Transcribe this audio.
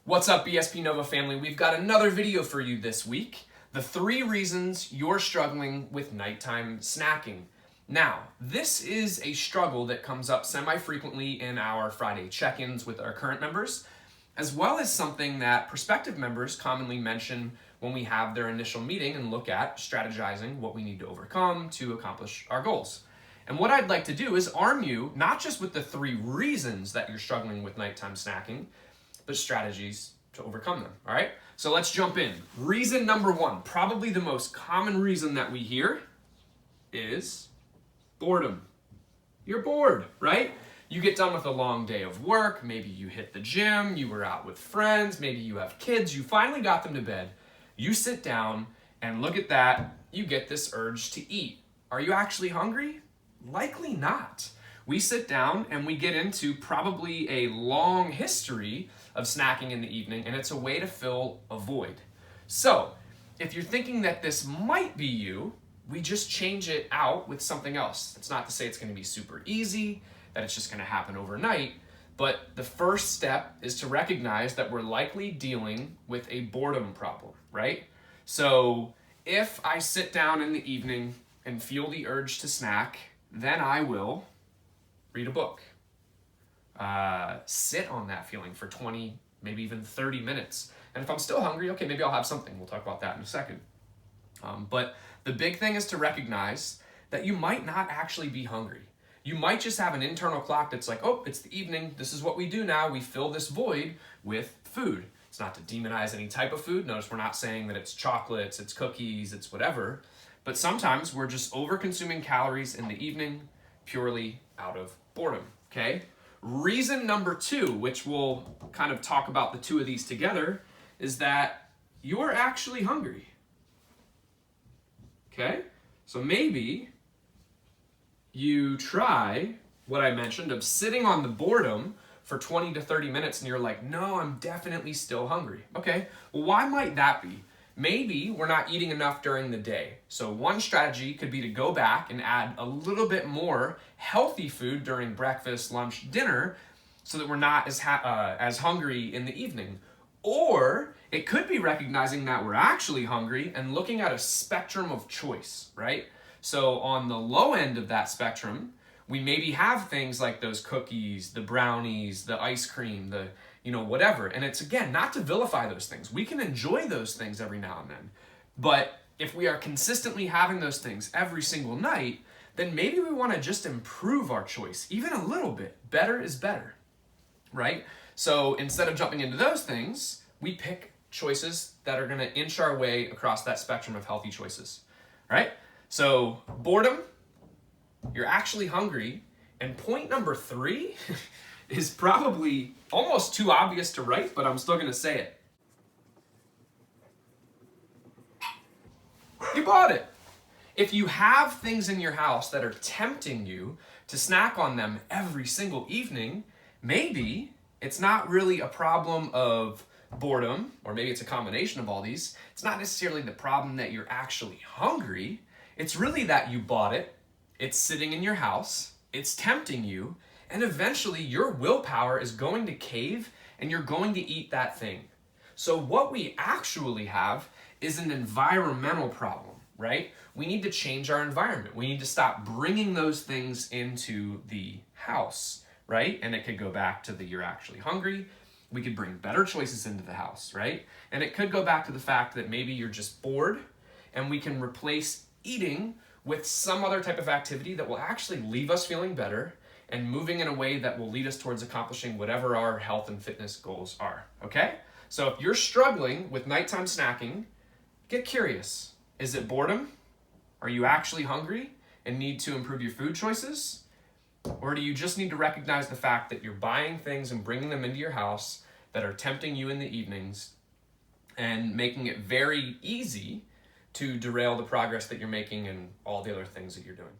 What's up, BSP Nova family? We've got another video for you this week. The 3 reasons you're struggling with nighttime snacking. Now, this is a struggle that comes up semi-frequently in our Friday check-ins with our current members, as well as something that prospective members commonly mention when we have their initial meeting and look at strategizing what we need to overcome to accomplish our goals. And what I'd like to do is arm you not just with the 3 reasons that you're struggling with nighttime snacking, but strategies to overcome them, all right? So let's jump in. Reason number 1, probably the most common reason that we hear is boredom. You're bored, right? You get done with a long day of work, maybe you hit the gym, you were out with friends, maybe you have kids, you finally got them to bed. You sit down and look at that, you get this urge to eat. Are you actually hungry? Likely not. We sit down and we get into probably a long history of snacking in the evening, and it's a way to fill a void. So, if you're thinking that this might be you, we just change it out with something else. It's not to say it's going to be super easy, that it's just going to happen overnight, but the first step is to recognize that we're likely dealing with a boredom problem, right? So, if I sit down in the evening and feel the urge to snack, then I will read a book. Sit on that feeling for 20, maybe even 30 minutes. And if I'm still hungry, okay, maybe I'll have something. We'll talk about that in a second. But the big thing is to recognize that you might not actually be hungry. You might just have an internal clock that's like, oh, it's the evening. This is what we do now. We fill this void with food. It's not to demonize any type of food. Notice we're not saying that it's chocolates, it's cookies, it's whatever. But sometimes we're just over-consuming calories in the evening purely out of boredom, okay? Reason number 2, which we'll kind of talk about the 2 of these together, is that you're actually hungry, okay? So maybe you try what I mentioned of sitting on the boredom for 20 to 30 minutes and you're like, no, I'm definitely still hungry. Okay, well, why might that be? Maybe we're not eating enough during the day. So one strategy could be to go back and add a little bit more healthy food during breakfast, lunch, dinner, so that we're not as hungry in the evening. Or it could be recognizing that we're actually hungry and looking at a spectrum of choice, right? So on the low end of that spectrum, we maybe have things like those cookies, the brownies, the ice cream, the whatever. And it's, again, not to vilify those things. We can enjoy those things every now and then. But if we are consistently having those things every single night, then maybe we want to just improve our choice, even a little bit. Better is better, right? So instead of jumping into those things, we pick choices that are going to inch our way across that spectrum of healthy choices, right? So boredom, you're actually hungry. And point number 3 is probably almost too obvious to write, but I'm still going to say it. You bought it. If you have things in your house that are tempting you to snack on them every single evening, maybe it's not really a problem of boredom, or maybe it's a combination of all these. It's not necessarily the problem that you're actually hungry. It's really that you bought it, it's sitting in your house, it's tempting you, and eventually your willpower is going to cave and you're going to eat that thing. So what we actually have is an environmental problem, right? We need to change our environment. We need to stop bringing those things into the house, right? And it could go back to the you're actually hungry. We could bring better choices into the house, right? And it could go back to the fact that maybe you're just bored, and we can replace eating with some other type of activity that will actually leave us feeling better and moving in a way that will lead us towards accomplishing whatever our health and fitness goals are, okay? So if you're struggling with nighttime snacking, get curious. Is it boredom? Are you actually hungry and need to improve your food choices? Or do you just need to recognize the fact that you're buying things and bringing them into your house that are tempting you in the evenings and making it very easy to derail the progress that you're making and all the other things that you're doing?